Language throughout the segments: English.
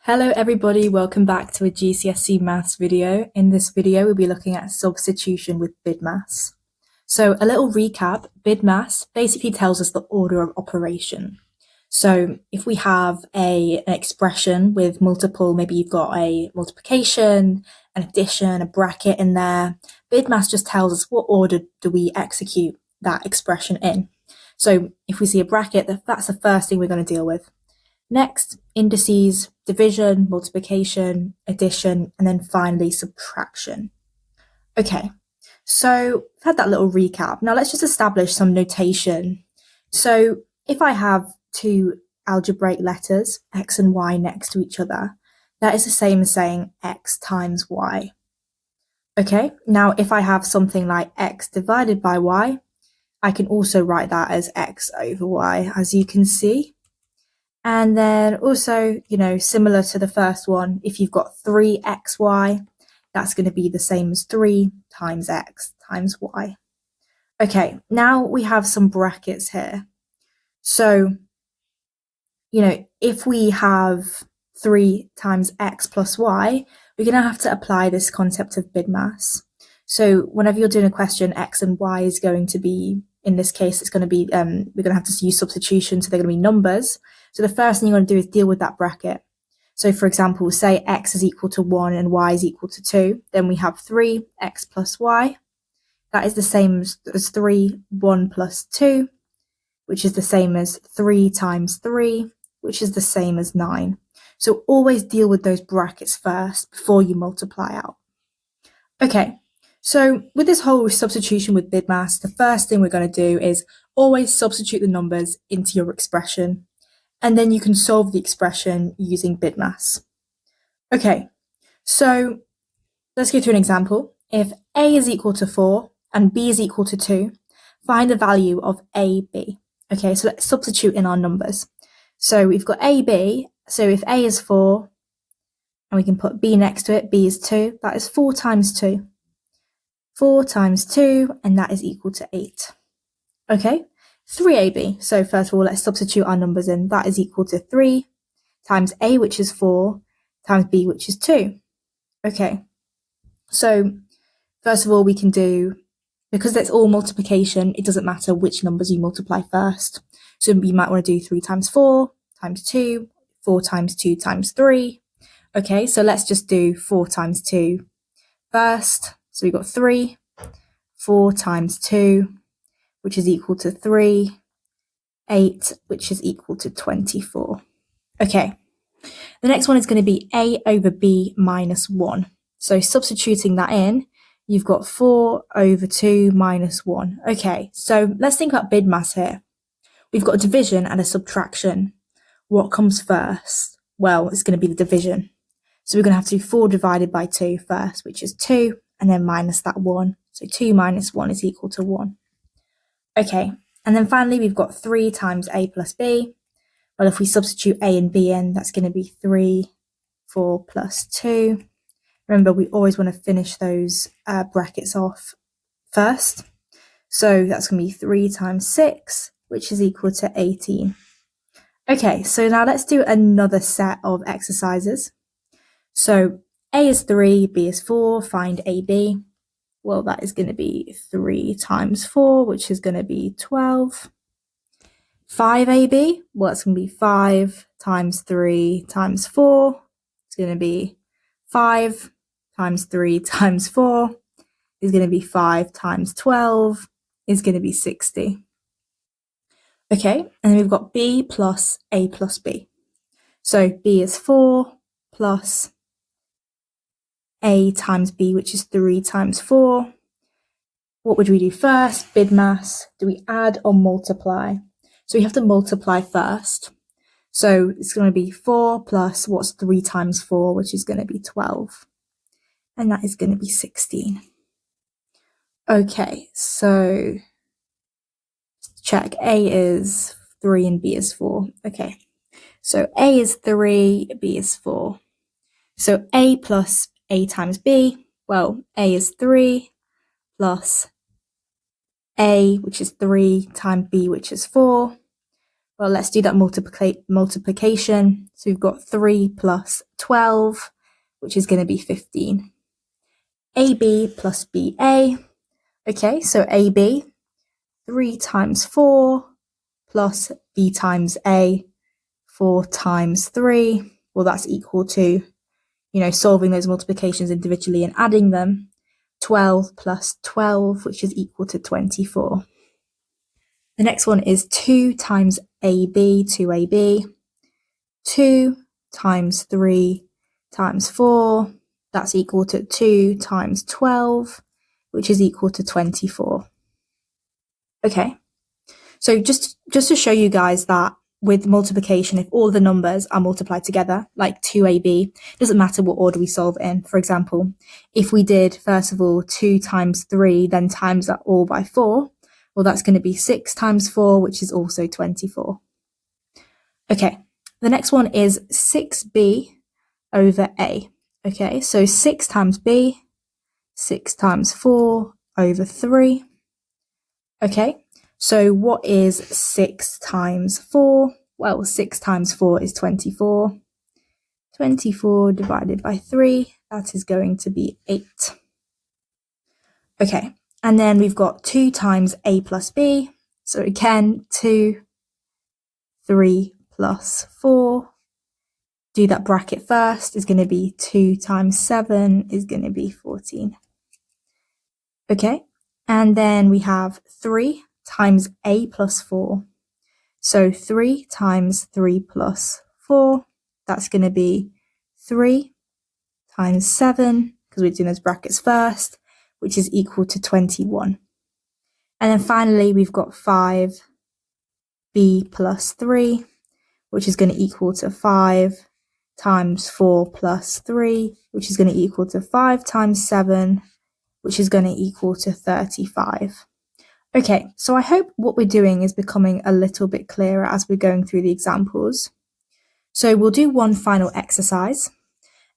Hello everybody, welcome back to a GCSE maths video. In this video, we'll be looking at substitution with BIDMAS. So a little recap, BIDMAS basically tells us the order of operation. So if we have an expression with multiple, maybe you've got a multiplication, an addition, a bracket in there, BIDMAS just tells us what order do we execute that expression in. So if we see a bracket, that's the first thing we're going to deal with. Next, indices, division, multiplication, addition, and then finally subtraction. Okay, so we've had that little recap. Now let's just establish some notation. So if I have two algebraic letters, x and y, next to each other, that is the same as saying x times y. Okay, now if I have something like x divided by y, I can also write that as x over y, as you can see. And then also, similar to the first one, if you've got 3xy, that's going to be the same as 3 times x times y. Okay, now we have some brackets here. So, if we have 3 times x plus y, we're going to have to apply this concept of BIDMAS. So whenever you're doing a question, x and y is going to be, in this case, it's going to be, we're going to have to use substitution, so they're going to be numbers. So the first thing you're going to do is deal with that bracket. So for example, say x is equal to 1 and y is equal to 2. Then we have 3x plus y. That is the same as 3, 1 plus 2, which is the same as 3 times 3, which is the same as 9. So always deal with those brackets first before you multiply out. Okay, so with this whole substitution with BIDMAS, the first thing we're going to do is always substitute the numbers into your expression. And then you can solve the expression using BIDMAS. Okay, so let's go through an example. If a is equal to 4 and b is equal to 2, find the value of ab. Okay, so let's substitute in our numbers. So we've got ab, so if a is 4, and we can put b next to it, b is 2, that is 4 times 2. 4 times 2, and that is equal to 8. Okay, 3ab. So first of all, let's substitute our numbers in. That is equal to 3 times a, which is 4, times b, which is 2. Okay, so first of all, we can do, because it's all multiplication, it doesn't matter which numbers you multiply first. So you might want to do 3 times 4 times 2, 4 times 2 times 3. Okay, so let's just do 4 times 2 first. So we've got 3, 4 times 2, which is equal to 3, 8, which is equal to 24. Okay, the next one is going to be a over b minus 1. So substituting that in, you've got 4 over 2 minus 1. Okay, so let's think about BIDMAS here. We've got a division and a subtraction. What comes first? Well, it's going to be the division. So we're going to have to do 4 divided by 2 first, which is 2, and then minus that 1. So 2 minus 1 is equal to 1. Okay, and then finally we've got 3 times a plus b. Well, if we substitute a and b in, that's going to be 3, 4 plus 2. Remember, we always want to finish those brackets off first. So that's going to be 3 times 6, which is equal to 18. Okay, so now let's do another set of exercises. So a is 3, b is 4, find ab. Well, that is going to be 3 times 4, which is going to be 12. 5ab, well, it's going to be 5 times 3 times 4. It's going to be 5 times 3 times 4 is going to be 5 times 12 is going to be 60. Okay, and then we've got b plus a plus b. So b is 4 plus a times b, which is 3 times 4. What would we do first? BIDMAS. Do we add or multiply? So we have to multiply first. So it's going to be 4 plus what's 3 times 4, which is going to be 12. And that is going to be 16. Okay, so check. A is 3 and b is 4. Okay, so a is 3, b is 4. So a plus a times b, well, a is 3 plus a, which is 3, times b, which is 4. Well, let's do that multiplication. So we've got 3 plus 12, which is going to be 15. AB plus BA. Okay, so AB, 3 times 4 plus B times A, 4 times 3. Well, that's equal to, solving those multiplications individually and adding them. 12 plus 12, which is equal to 24. The next one is 2 times AB, 2AB. 2 times 3 times 4, that's equal to 2 times 12, which is equal to 24. Okay, so just to show you guys that with multiplication, if all the numbers are multiplied together, like 2AB, it doesn't matter what order we solve in. For example, if we did, first of all, 2 times 3, then times that all by 4, well, that's going to be 6 times 4, which is also 24. Okay, the next one is 6B over A. Okay, so 6 times B, 6 times 4 over 3. Okay, so what is 6 times 4? Well, 6 times 4 is 24. 24 divided by 3, that is going to be 8. Okay, and then we've got 2 times A plus B. So again, 2, 3 plus 4. Do that bracket first, is going to be 2 times 7 is going to be 14. Okay, and then we have 3 times A plus 4. So 3 times 3 plus 4, that's going to be 3 times 7, because we're doing those brackets first, which is equal to 21. And then finally, we've got 5B plus 3, which is going to equal to 5 times 4 plus 3, which is going to equal to 5 times 7, which is going to equal to 35. Okay, so I hope what we're doing is becoming a little bit clearer as we're going through the examples. So we'll do one final exercise.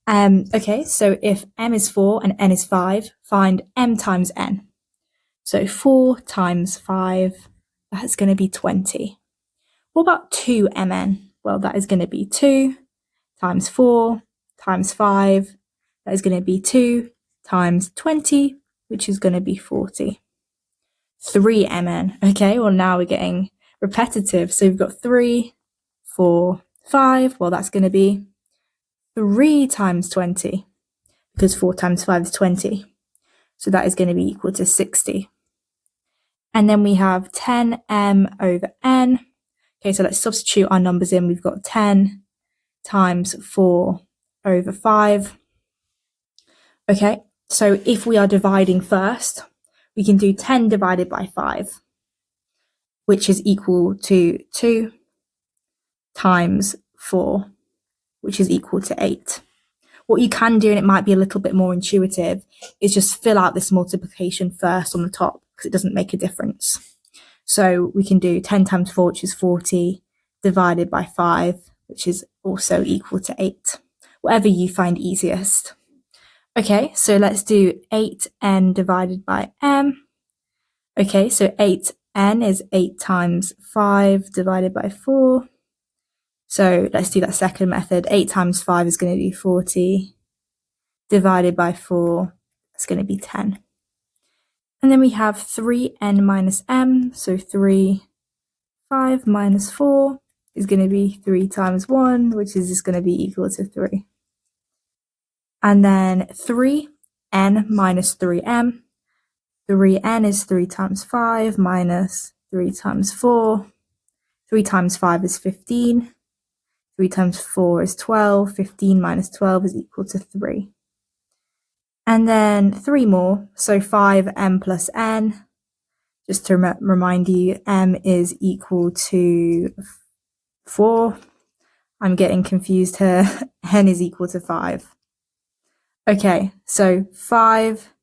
Okay, so if m is 4 and n is 5, find m times n. So 4 times 5, that's going to be 20. What about 2mn? Well, that is going to be 2 times 4 times 5, that is going to be 2 times 20, which is going to be 40. 3mn, okay, well now we're getting repetitive. So we've got 3, 4, 5, well that's going to be 3 times 20, because 4 times 5 is 20. So that is going to be equal to 60. And then we have 10m over n. Okay, so let's substitute our numbers in. We've got 10 times 4 over 5. Okay, so if we are dividing first, we can do 10 divided by 5, which is equal to 2 times 4, which is equal to 8. What you can do, and it might be a little bit more intuitive, is just fill out this multiplication first on the top, because it doesn't make a difference. So we can do 10 times 4, which is 40, divided by 5, which is also equal to 8. Whatever you find easiest. Okay, so let's do 8n divided by m. Okay, so 8n is 8 times 5 divided by 4. So let's do that second method. 8 times 5 is going to be 40, divided by 4, it's going to be 10. And then we have 3n minus m, so 5 minus 4 is going to be 3 times 1, which is just going to be equal to 3. And then 3n minus 3m. 3n is 3 times 5 minus 3 times 4. 3 times 5 is 15. 3 times 4 is 12. 15 minus 12 is equal to 3. And then 3 more, so 5m plus n. Just to remind you, m is equal to 4. I'm getting confused here. n is equal to 5. Okay, so 5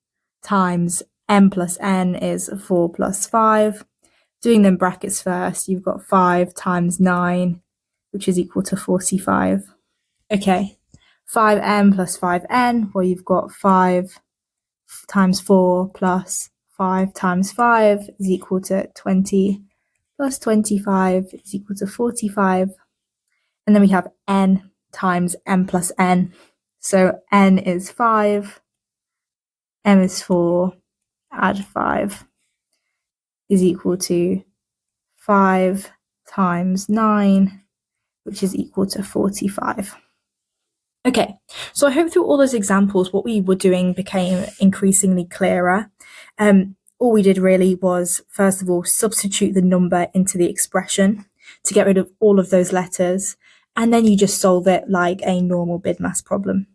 times m plus n is 4 plus 5. Doing them brackets first, you've got 5 times 9, which is equal to 45. Okay, 5m plus 5n, well, you've got 5 times 4 plus 5 times 5 is equal to 25. plus 25 is equal to 45. And then we have n times m plus n. So n is 5, m is 4, add 5 is equal to 5 times 9, which is equal to 45. Okay, so I hope through all those examples, what we were doing became increasingly clearer. All we did really was, first of all, substitute the number into the expression to get rid of all of those letters, and then you just solve it like a normal BIDMAS problem.